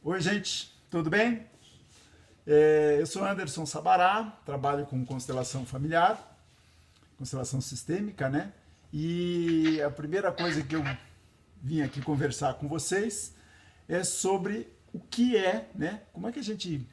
Oi, gente, tudo bem? Eu sou Anderson Sabará, trabalho com constelação familiar, constelação sistêmica, né? E a primeira coisa que eu vim aqui conversar com vocês é sobre o que é, né? Como é que a gente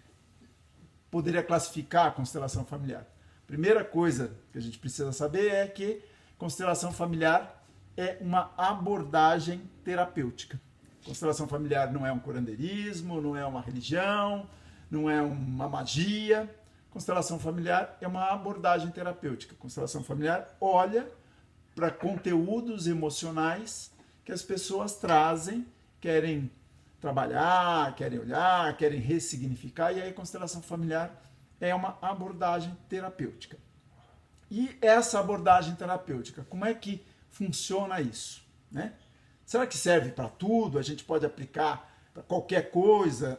poderia classificar a constelação familiar? Primeira coisa que a gente precisa saber é que constelação familiar é uma abordagem terapêutica. Constelação familiar não é um curandeirismo, não é uma religião, não é uma magia. Constelação familiar é uma abordagem terapêutica. Constelação familiar olha para conteúdos emocionais que as pessoas trazem, querem trabalhar, querem olhar, querem ressignificar, e aí a constelação familiar é uma abordagem terapêutica. E essa abordagem terapêutica, como é que funciona isso, né? Será que serve para tudo? A gente pode aplicar para qualquer coisa?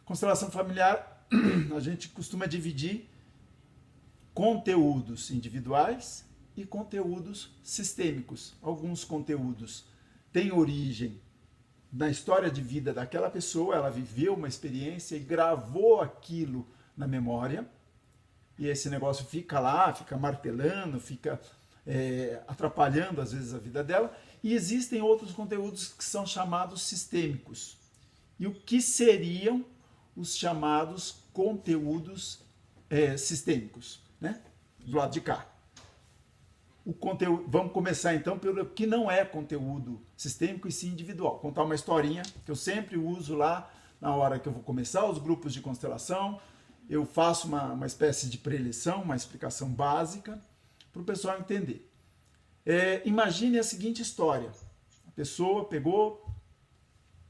Constelação familiar, a gente costuma dividir conteúdos individuais e conteúdos sistêmicos. Alguns conteúdos têm origem na história de vida daquela pessoa, ela viveu uma experiência e gravou aquilo na memória, e esse negócio fica lá, fica martelando, fica atrapalhando às vezes a vida dela. E existem outros conteúdos que são chamados sistêmicos. E o que seriam os chamados conteúdos sistêmicos, né? Do lado de cá. O conteúdo, vamos começar então pelo que não é conteúdo sistêmico e sim individual. Contar uma historinha que eu sempre uso lá na hora que eu vou começar os grupos de constelação. Eu faço uma espécie de preleção, uma explicação básica para o pessoal entender. Imagine a seguinte história. A pessoa pegou,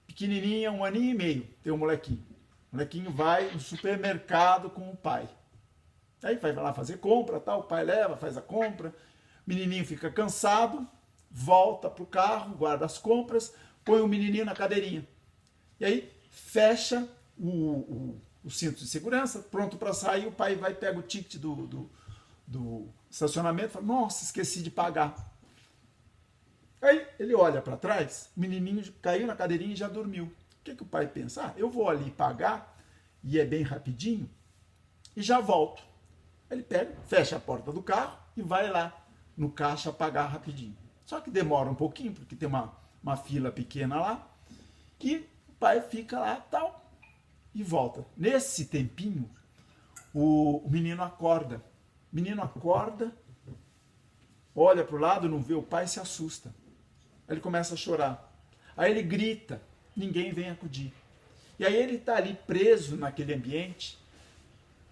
pequenininha, 1 aninho e meio, tem um molequinho. O molequinho vai no supermercado com o pai. Aí vai lá fazer compra, tal, o pai leva, faz a compra. O menininho fica cansado, volta pro carro, guarda as compras, põe o menininho na cadeirinha. E aí fecha o cinto de segurança, pronto para sair, o pai vai, pega o ticket do estacionamento e fala, nossa, esqueci de pagar. Aí ele olha para trás, o menininho caiu na cadeirinha e já dormiu. O que o pai pensa? Eu vou ali pagar, e é bem rapidinho, e já volto. Ele pega, fecha a porta do carro e vai lá no caixa pagar rapidinho. Só que demora um pouquinho, porque tem uma fila pequena lá, e o pai fica lá, tal, e volta. Nesse tempinho, o menino acorda. O menino acorda, olha para o lado, não vê o pai, se assusta. Aí ele começa a chorar. Aí ele grita, ninguém vem acudir. E aí ele está ali preso naquele ambiente,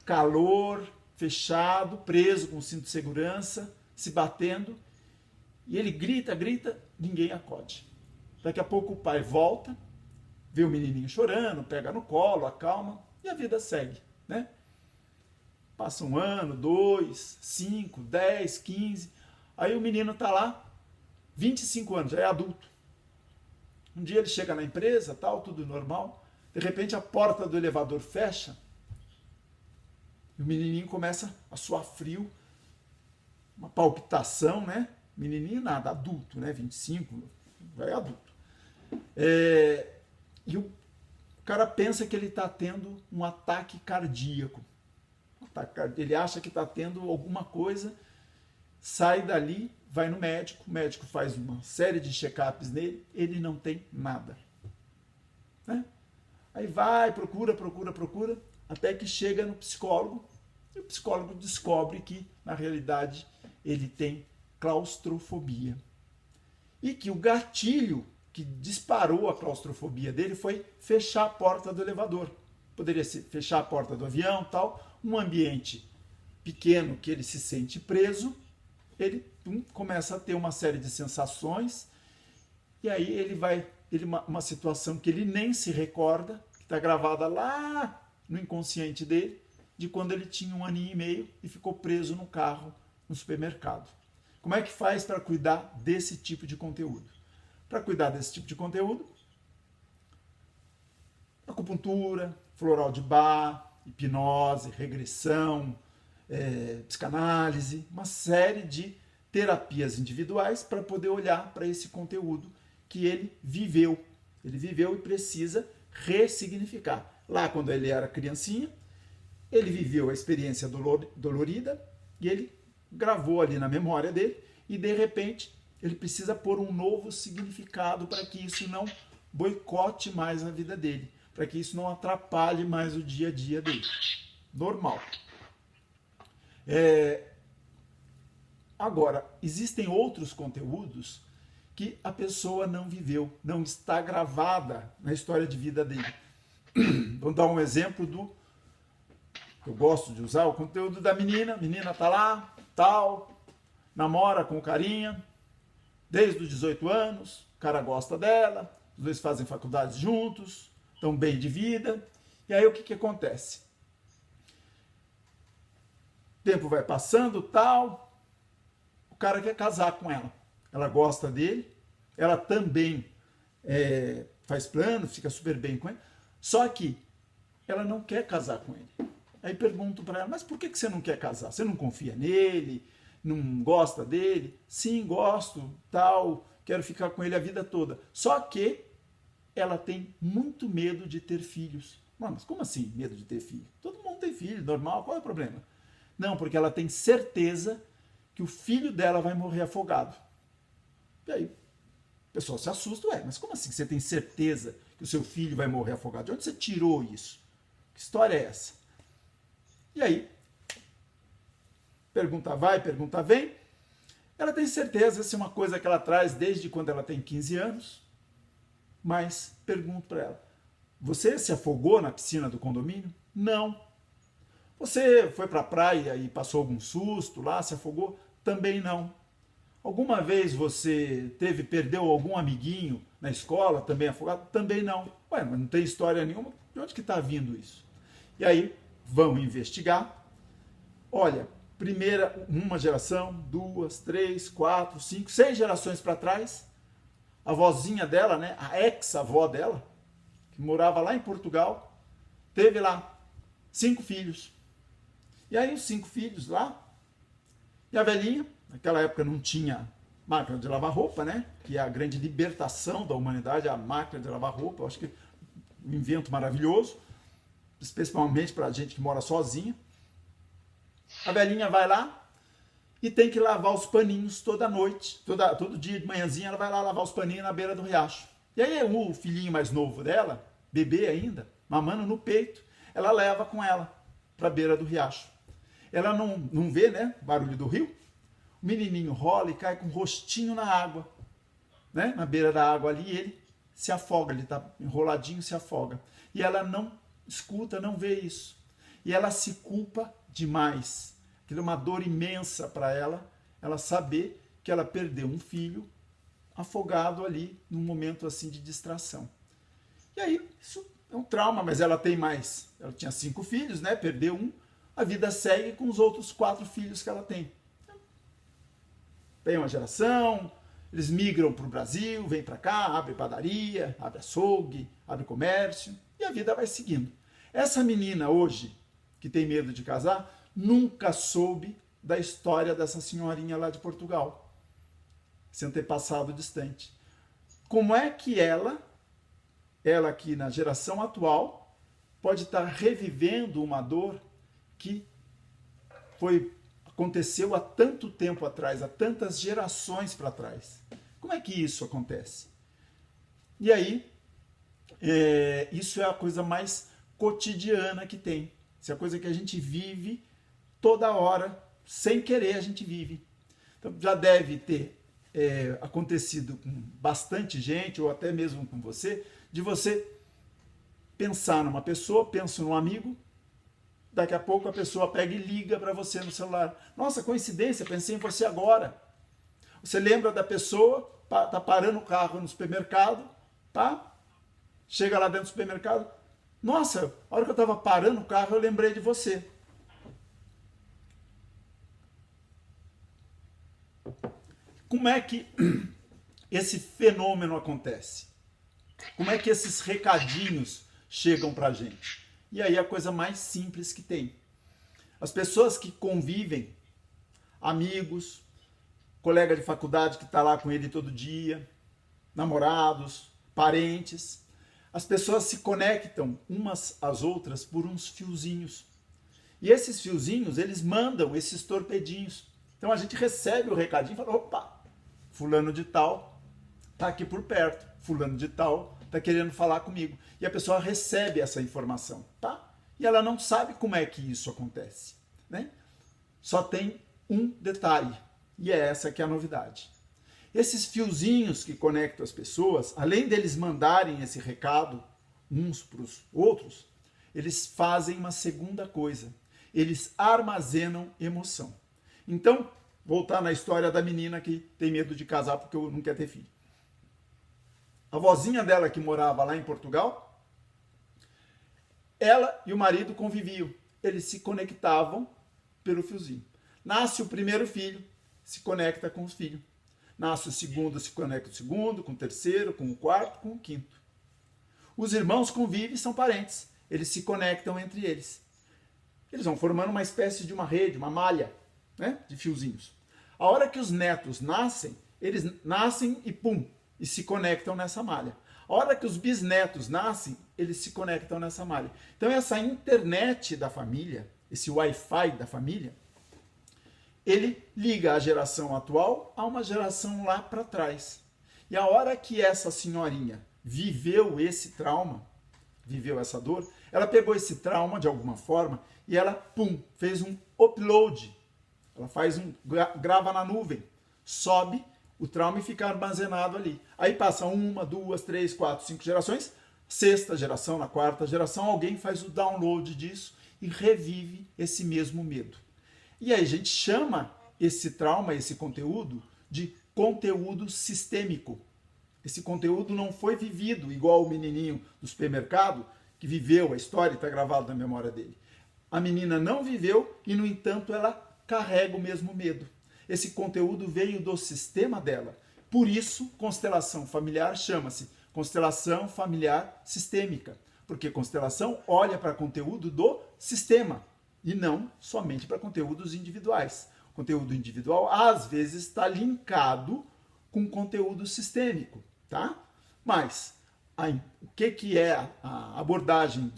calor, fechado, preso com o cinto de segurança, se batendo. E ele grita, ninguém acode. Daqui a pouco o pai volta, vê o menininho chorando, pega no colo, acalma, e a vida segue, né? Passa 1 ano, 2, 5, 10, 15. Aí o menino está lá, 25 anos, já é adulto. Um dia ele chega na empresa, tal, tudo normal. De repente a porta do elevador fecha. E o menininho começa a suar frio. Uma palpitação, né? Menininho nada, adulto, né? 25, já é adulto. E o cara pensa que ele está tendo um ataque cardíaco. Ele acha que está tendo alguma coisa, sai dali, vai no médico, o médico faz uma série de check-ups nele, ele não tem nada. Né? Aí vai, procura, até que chega no psicólogo, e o psicólogo descobre que, na realidade, ele tem claustrofobia. E que o gatilho que disparou a claustrofobia dele foi fechar a porta do elevador. Poderia ser fechar a porta do avião, tal, um ambiente pequeno que ele se sente preso, ele começa a ter uma série de sensações, e aí uma situação que ele nem se recorda, que está gravada lá no inconsciente dele, de quando ele tinha 1 aninho e meio e ficou preso no carro no supermercado. Como é que faz para cuidar desse tipo de conteúdo? Para cuidar desse tipo de conteúdo, acupuntura, floral de Bach, hipnose, regressão, psicanálise, uma série de terapias individuais para poder olhar para esse conteúdo que ele viveu. Ele viveu e precisa ressignificar. Lá, quando ele era criancinha, ele viveu a experiência dolorida e ele gravou ali na memória dele e, de repente, ele precisa pôr um novo significado para que isso não boicote mais a vida dele, para que isso não atrapalhe mais o dia a dia dele. Normal. Agora, existem outros conteúdos que a pessoa não viveu, não está gravada na história de vida dele. Vou dar um exemplo do que eu gosto de usar, o conteúdo da menina. A menina tá lá, tal, namora com o carinha, desde os 18 anos, o cara gosta dela, os dois fazem faculdade juntos, estão bem de vida. E aí o que acontece? O tempo vai passando, tal, o cara quer casar com ela. Ela gosta dele, ela também faz planos, fica super bem com ele, só que ela não quer casar com ele. Aí pergunto para ela, mas por que você não quer casar? Você não confia nele? Não gosta dele? Sim, gosto, tal, quero ficar com ele a vida toda. Só que ela tem muito medo de ter filhos. Mas como assim medo de ter filho? Todo mundo tem filho, normal, qual é o problema? Não, porque ela tem certeza que o filho dela vai morrer afogado. E aí, o pessoal se assusta, mas como assim você tem certeza que o seu filho vai morrer afogado? De onde você tirou isso? Que história é essa? E aí, pergunta vai, pergunta vem, ela tem certeza, essa é uma coisa que ela traz desde quando ela tem 15 anos, mas pergunto para ela, você se afogou na piscina do condomínio? Não. Você foi para a praia e passou algum susto lá, se afogou? Também não. Alguma vez você perdeu algum amiguinho na escola, também afogado? Também não. Mas não tem história nenhuma, de onde que está vindo isso? E aí, vão investigar. Olha, uma geração, 2, 3, 4, 5, 6 gerações para trás, a vozinha dela, né, a ex-avó dela, que morava lá em Portugal, teve lá 5 filhos. E aí os 5 filhos lá, e a velhinha, naquela época não tinha máquina de lavar roupa, né, que é a grande libertação da humanidade, a máquina de lavar roupa, eu acho que é um invento maravilhoso, especialmente para a gente que mora sozinha. A velhinha vai lá e tem que lavar os paninhos toda noite, todo dia de manhãzinha ela vai lá lavar os paninhos na beira do riacho. E aí o filhinho mais novo dela, bebê ainda, mamando no peito, ela leva com ela para a beira do riacho. Ela não vê, né, barulho do rio. O menininho rola e cai com o rostinho na água, né, na beira da água ali, e ele se afoga, ele está enroladinho, se afoga. E ela não escuta, não vê isso. E ela se culpa demais. Aquilo é uma dor imensa para ela saber que ela perdeu um filho afogado ali num momento assim de distração. E aí, isso é um trauma, mas ela tem mais. Ela tinha 5 filhos, né? Perdeu um, a vida segue com os outros 4 filhos que ela tem. Tem uma geração, eles migram para o Brasil, vêm para cá, abre padaria, abre açougue, abre comércio, e a vida vai seguindo. Essa menina hoje, que tem medo de casar, nunca soube da história dessa senhorinha lá de Portugal, esse antepassado distante. Como é que ela aqui na geração atual, pode estar revivendo uma dor que aconteceu há tanto tempo atrás, há tantas gerações para trás? Como é que isso acontece? E aí, isso é a coisa mais cotidiana que tem. Isso é a coisa que a gente vive toda hora, sem querer a gente vive. Então já deve ter acontecido com bastante gente, ou até mesmo com você, de você pensar numa pessoa, pensa num amigo, daqui a pouco a pessoa pega e liga para você no celular. Nossa, coincidência, pensei em você agora. Você lembra da pessoa, tá parando o carro no supermercado, tá? Chega lá dentro do supermercado, nossa, a hora que eu estava parando o carro, eu lembrei de você. Como é que esse fenômeno acontece? Como é que esses recadinhos chegam para a gente? E aí a coisa mais simples que tem. As pessoas que convivem, amigos, colega de faculdade que está lá com ele todo dia, namorados, parentes, as pessoas se conectam umas às outras por uns fiozinhos. E esses fiozinhos, eles mandam esses torpedinhos. Então a gente recebe o recadinho e fala, opa, fulano de tal está aqui por perto, fulano de tal está querendo falar comigo. E a pessoa recebe essa informação, tá? E ela não sabe como é que isso acontece, né? Só tem um detalhe, e é essa que é a novidade. Esses fiozinhos que conectam as pessoas, além deles mandarem esse recado uns para os outros, eles fazem uma segunda coisa. Eles armazenam emoção. Então, voltar na história da menina que tem medo de casar porque não quer ter filho. A vozinha dela que morava lá em Portugal, ela e o marido conviviam. Eles se conectavam pelo fiozinho. Nasce o primeiro filho, se conecta com os filhos. Nasce o segundo, se conecta com o segundo, com o terceiro, com o quarto, com o quinto. Os irmãos convivem, são parentes. Eles se conectam entre eles. Eles vão formando uma espécie de uma rede, uma malha, né, de fiozinhos. A hora que os netos nascem, eles nascem e pum, e se conectam nessa malha. A hora que os bisnetos nascem, eles se conectam nessa malha. Então essa internet da família, esse Wi-Fi da família, ele liga a geração atual a uma geração lá para trás. E a hora que essa senhorinha viveu esse trauma, viveu essa dor, ela pegou esse trauma de alguma forma e ela, pum, fez um upload. Ela faz grava na nuvem, sobe o trauma e fica armazenado ali. Aí passa 1, 2, 3, 4, 5 gerações, sexta geração, na quarta geração, alguém faz o download disso e revive esse mesmo medo. E aí a gente chama esse trauma, esse conteúdo, de conteúdo sistêmico. Esse conteúdo não foi vivido igual o menininho do supermercado, que viveu a história e está gravado na memória dele. A menina não viveu e, no entanto, ela carrega o mesmo medo. Esse conteúdo veio do sistema dela. Por isso, constelação familiar chama-se constelação familiar sistêmica. Porque constelação olha para conteúdo do sistema e não somente para conteúdos individuais. O conteúdo individual, às vezes, está linkado com conteúdo sistêmico, tá? Mas o que é a abordagem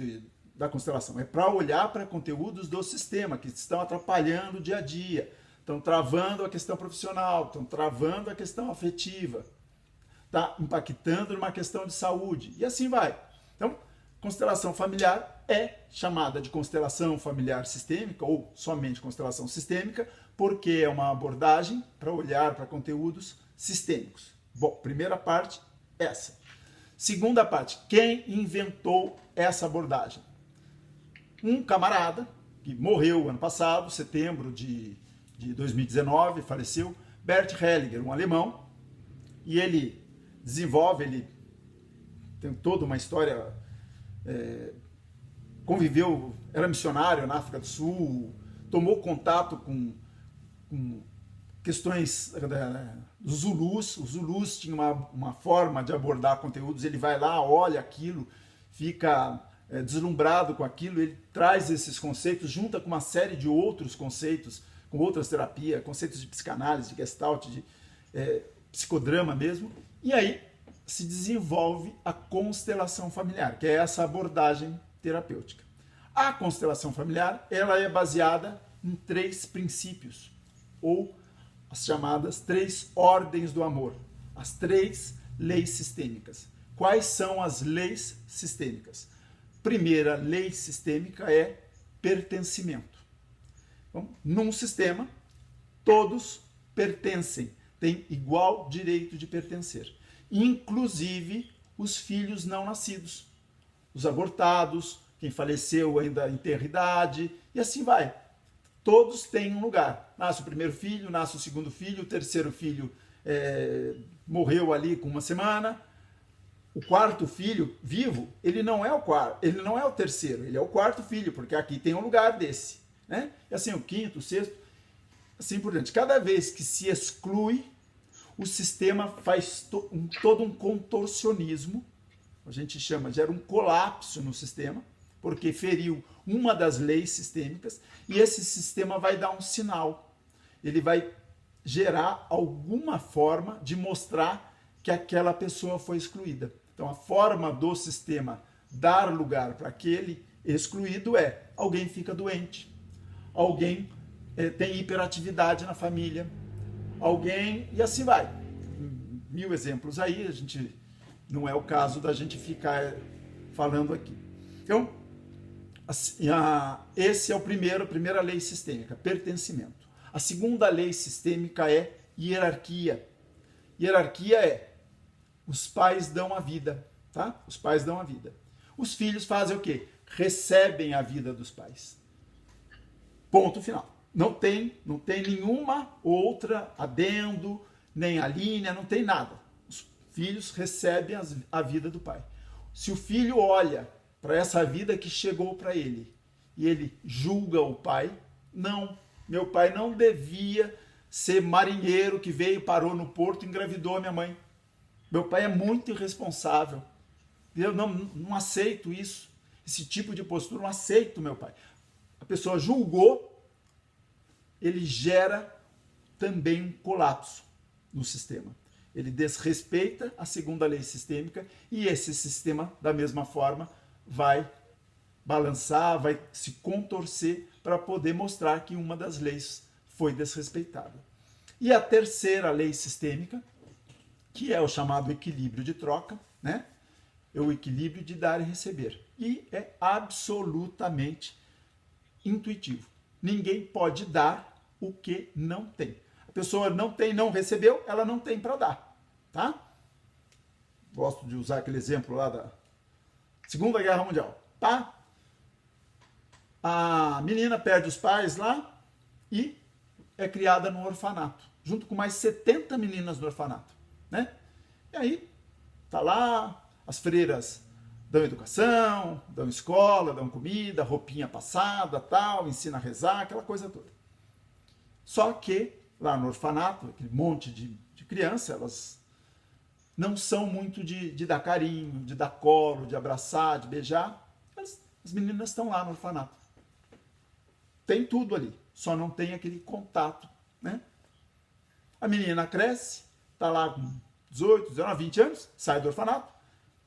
da constelação? É para olhar para conteúdos do sistema que estão atrapalhando o dia a dia, estão travando a questão profissional, estão travando a questão afetiva, está impactando numa questão de saúde, e assim vai. Então, constelação familiar é chamada de constelação familiar sistêmica, ou somente constelação sistêmica, porque é uma abordagem para olhar para conteúdos sistêmicos. Bom, primeira parte, essa. Segunda parte, quem inventou essa abordagem? Um camarada que morreu ano passado, setembro de 2019, faleceu, Bert Hellinger, um alemão, e ele desenvolve, ele tem toda uma história, conviveu, era missionário na África do Sul, tomou contato com questões dos Zulus. Os Zulus tinham uma forma de abordar conteúdos, ele vai lá, olha aquilo, fica deslumbrado com aquilo, ele traz esses conceitos, junta com uma série de outros conceitos, com outras terapias, conceitos de psicanálise, de gestalt, de psicodrama mesmo, e aí se desenvolve a constelação familiar, que é essa abordagem terapêutica. A constelação familiar, ela é baseada em 3 princípios, ou as chamadas 3 ordens do amor, as 3 leis sistêmicas. Quais são as leis sistêmicas? Primeira lei sistêmica é pertencimento. Então, num sistema, todos pertencem, têm igual direito de pertencer, inclusive os filhos não nascidos, os abortados, quem faleceu ainda em tenra idade, e assim vai. Todos têm um lugar. Nasce o primeiro filho, nasce o segundo filho, o terceiro filho morreu ali com uma semana. O quarto filho vivo, ele não é o quarto, ele não é o terceiro, ele é o quarto filho, porque aqui tem um lugar desse, né? E assim o quinto, o sexto, assim por diante. Cada vez que se exclui, o sistema faz todo um contorcionismo, a gente chama, gera um colapso no sistema, porque feriu uma das leis sistêmicas, e esse sistema vai dar um sinal. Ele vai gerar alguma forma de mostrar que aquela pessoa foi excluída. Então, a forma do sistema dar lugar para aquele excluído é: alguém fica doente, alguém tem hiperatividade na família, alguém... e assim vai. Mil exemplos aí, a gente não é o caso da gente ficar falando aqui. Então, esse é a primeira lei sistêmica, pertencimento. A segunda lei sistêmica é hierarquia. Hierarquia é: os pais dão a vida, tá? Os pais dão a vida. Os filhos fazem o quê? Recebem a vida dos pais. Ponto final. Não tem nenhuma outra adendo, nem a linha, não tem nada. Os filhos recebem a vida do pai. Se o filho olha para essa vida que chegou para ele e ele julga o pai, não, meu pai não devia ser marinheiro que veio, parou no porto e engravidou a minha mãe. Meu pai é muito irresponsável. Eu não aceito isso. Esse tipo de postura, não aceito meu pai. A pessoa julgou, ele gera também um colapso no sistema. Ele desrespeita a segunda lei sistêmica e esse sistema, da mesma forma, vai balançar, vai se contorcer para poder mostrar que uma das leis foi desrespeitada. E a terceira lei sistêmica, que é o chamado equilíbrio de troca, né? É o equilíbrio de dar e receber. E é absolutamente intuitivo. Ninguém pode dar o que não tem. A pessoa não tem, não recebeu, ela não tem para dar, tá? Gosto de usar aquele exemplo lá da Segunda Guerra Mundial, tá? A menina perde os pais lá e é criada no orfanato, junto com mais 70 meninas no orfanato, né? E aí, tá lá, as freiras dão educação, dão escola, dão comida, roupinha passada, tal, ensina a rezar, aquela coisa toda. Só que lá no orfanato, aquele monte de criança, elas não são muito de dar carinho, de dar colo, de abraçar, de beijar. As meninas estão lá no orfanato. Tem tudo ali, só não tem aquele contato, né? A menina cresce, tá lá com 18, 19, 20 anos, sai do orfanato,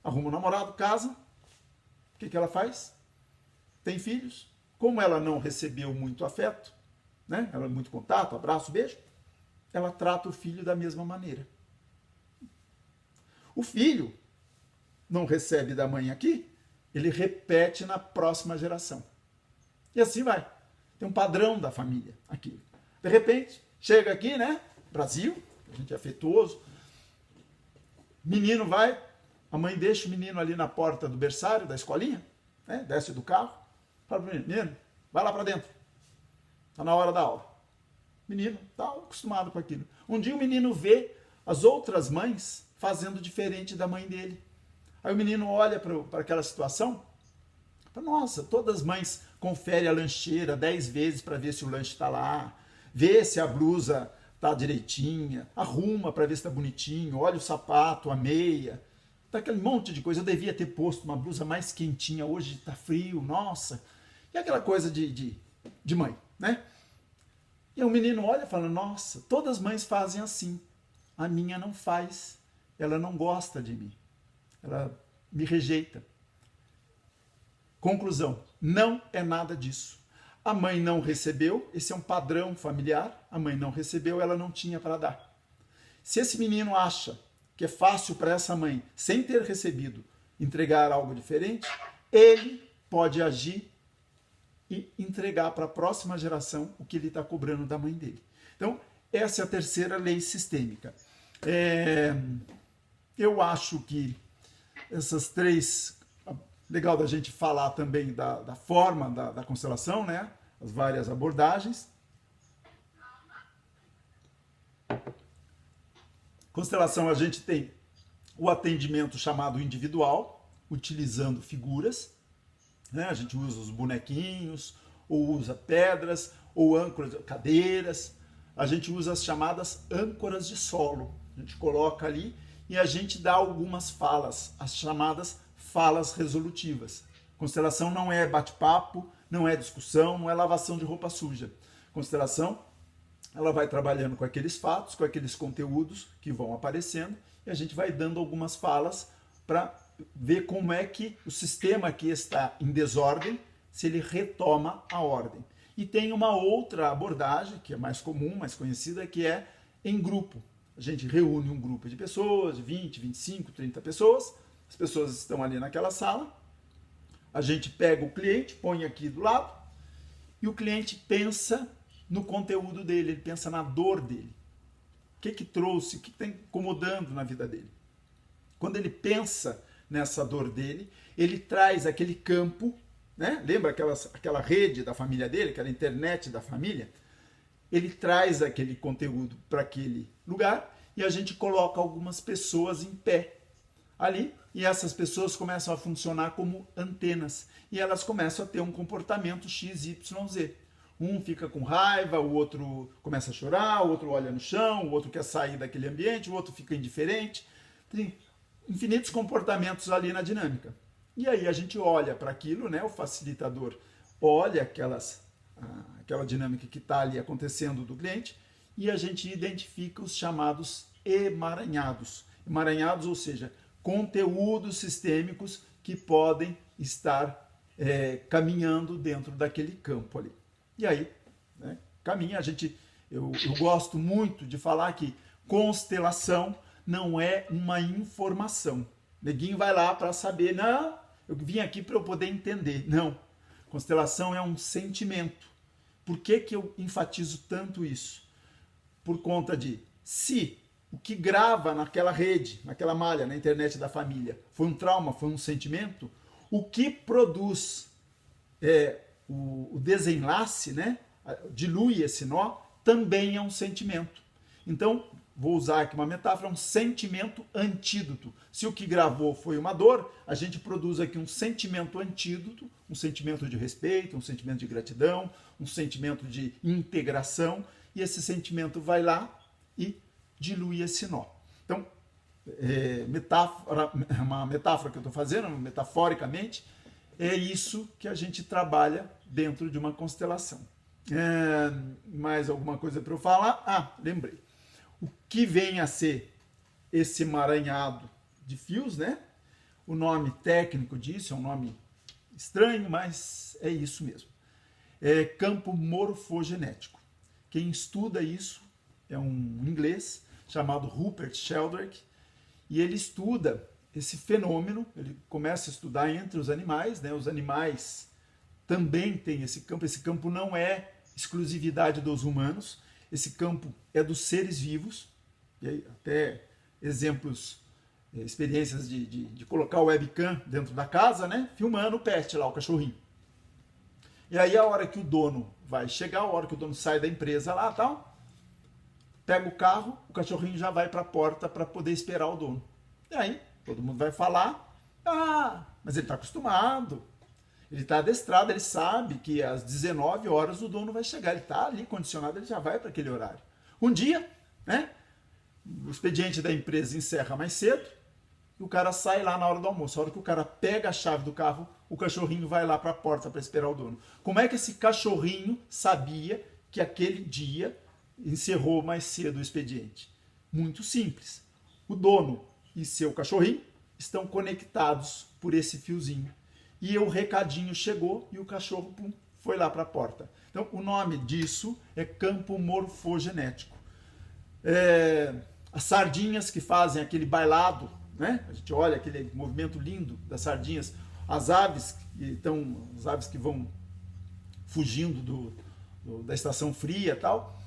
arruma um namorado, casa. O que ela faz? Tem filhos. Como ela não recebeu muito afeto, né? Ela muito contato, abraço, beijo, ela trata o filho da mesma maneira. O filho não recebe da mãe aqui, ele repete na próxima geração. E assim vai. Tem um padrão da família aqui. De repente, chega aqui, né? Brasil, a gente é afetuoso. Menino vai, a mãe deixa o menino ali na porta do berçário, da escolinha, né? Desce do carro, fala pro menino, vai lá para dentro. Está na hora da aula. O menino está acostumado com aquilo. Um dia o menino vê as outras mães fazendo diferente da mãe dele. Aí o menino olha para aquela situação, fala, nossa, todas as mães conferem a lancheira 10 vezes para ver se o lanche está lá, vê se a blusa está direitinha, arruma para ver se está bonitinho, olha o sapato, a meia, tá aquele monte de coisa. Eu devia ter posto uma blusa mais quentinha, hoje está frio, nossa. E aquela coisa de mãe, né? E o menino olha e fala, nossa, todas as mães fazem assim, a minha não faz, ela não gosta de mim, ela me rejeita. Conclusão, não é nada disso. A mãe não recebeu, esse é um padrão familiar, a mãe não recebeu, ela não tinha para dar. Se esse menino acha que é fácil para essa mãe, sem ter recebido, entregar algo diferente, ele pode agir e entregar para a próxima geração o que ele está cobrando da mãe dele. Então, essa é a terceira lei sistêmica. Eu acho que essas três... Legal da gente falar também da forma da constelação, né? As várias abordagens. Constelação, a gente tem o atendimento chamado individual, utilizando figuras, né? A gente usa os bonequinhos, ou usa pedras, ou âncoras, cadeiras. A gente usa as chamadas âncoras de solo. A gente coloca ali e a gente dá algumas falas, as chamadas falas resolutivas. Constelação não é bate-papo, não é discussão, não é lavação de roupa suja. Constelação, ela vai trabalhando com aqueles fatos, com aqueles conteúdos que vão aparecendo, e a gente vai dando algumas falas para ver como é que o sistema que está em desordem, se ele retoma a ordem. E tem uma outra abordagem, que é mais comum, mais conhecida, que é em grupo. A gente reúne um grupo de pessoas, 20, 25, 30 pessoas, as pessoas estão ali naquela sala, a gente pega o cliente, põe aqui do lado, e o cliente pensa no conteúdo dele, ele pensa na dor dele. O que trouxe, o que está incomodando na vida dele. Quando ele pensa nessa dor dele, ele traz aquele campo, né? Lembra aquela rede da família dele, aquela internet da família? Ele traz aquele conteúdo para aquele lugar e a gente coloca algumas pessoas em pé ali e essas pessoas começam a funcionar como antenas e elas começam a ter um comportamento X, Y, Z. Um fica com raiva, o outro começa a chorar, o outro olha no chão, o outro quer sair daquele ambiente, o outro fica indiferente. Tem infinitos comportamentos ali na dinâmica. E aí a gente olha para aquilo, né? O facilitador olha aquela dinâmica que está ali acontecendo do cliente e a gente identifica os chamados emaranhados. Emaranhados, ou seja, conteúdos sistêmicos que podem estar caminhando dentro daquele campo ali. E aí, né, caminha, eu gosto muito de falar que constelação não é uma informação. Neguinho vai lá para saber, não, eu vim aqui para eu poder entender. Não, constelação é um sentimento. Por que eu enfatizo tanto isso? Por conta de, se o que grava naquela rede, naquela malha, na internet da família, foi um trauma, foi um sentimento, o que produz o desenlace, né, dilui esse nó, também é um sentimento. Então, vou usar aqui uma metáfora, um sentimento antídoto. Se o que gravou foi uma dor, a gente produz aqui um sentimento antídoto, um sentimento de respeito, um sentimento de gratidão, um sentimento de integração, e esse sentimento vai lá e dilui esse nó. Então, uma metáfora que eu estou fazendo, metaforicamente, é isso que a gente trabalha dentro de uma constelação. Mais alguma coisa para eu falar? Ah, lembrei. O que vem a ser esse emaranhado de fios, né? O nome técnico disso é um nome estranho, mas é isso mesmo. É campo morfogenético. Quem estuda isso é um inglês chamado Rupert Sheldrake, e ele estuda esse fenômeno, ele começa a estudar entre os animais, né? Os animais também têm esse campo não é exclusividade dos humanos, esse campo é dos seres vivos, e aí até exemplos, experiências de colocar o webcam dentro da casa, né? Filmando o pet lá, o cachorrinho. E aí a hora que o dono vai chegar, a hora que o dono sai da empresa lá, tal, pega o carro, o cachorrinho já vai para a porta para poder esperar o dono. E aí todo mundo vai falar, mas ele está acostumado, ele está adestrado, ele sabe que às 19 horas o dono vai chegar, ele está ali condicionado, ele já vai para aquele horário. Um dia, né, o expediente da empresa encerra mais cedo, e o cara sai lá na hora do almoço. A hora que o cara pega a chave do carro, o cachorrinho vai lá para a porta para esperar o dono. Como é que esse cachorrinho sabia que aquele dia encerrou mais cedo o expediente? Muito simples. O dono e seu cachorrinho estão conectados por esse fiozinho. E o recadinho chegou e o cachorro foi lá para a porta. Então, o nome disso é campo morfogenético. As sardinhas que fazem aquele bailado, né? A gente olha aquele movimento lindo das sardinhas, as aves que vão fugindo da estação fria e tal.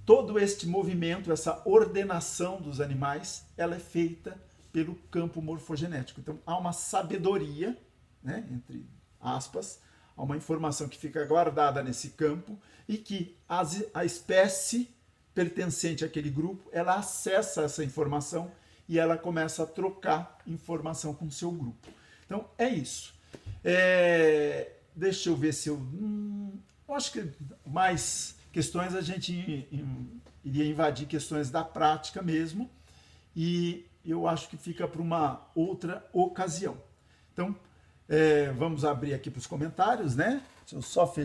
Todo este movimento, essa ordenação dos animais, ela é feita pelo campo morfogenético. Então, há uma sabedoria, né, entre aspas, há uma informação que fica guardada nesse campo e que a espécie pertencente àquele grupo, ela acessa essa informação e ela começa a trocar informação com o seu grupo. Então, é isso. Deixa eu ver se eu acho que mais questões a gente iria invadir questões da prática mesmo, e eu acho que fica para uma outra ocasião. Então, vamos abrir aqui para os comentários, né? Deixa eu só fechar.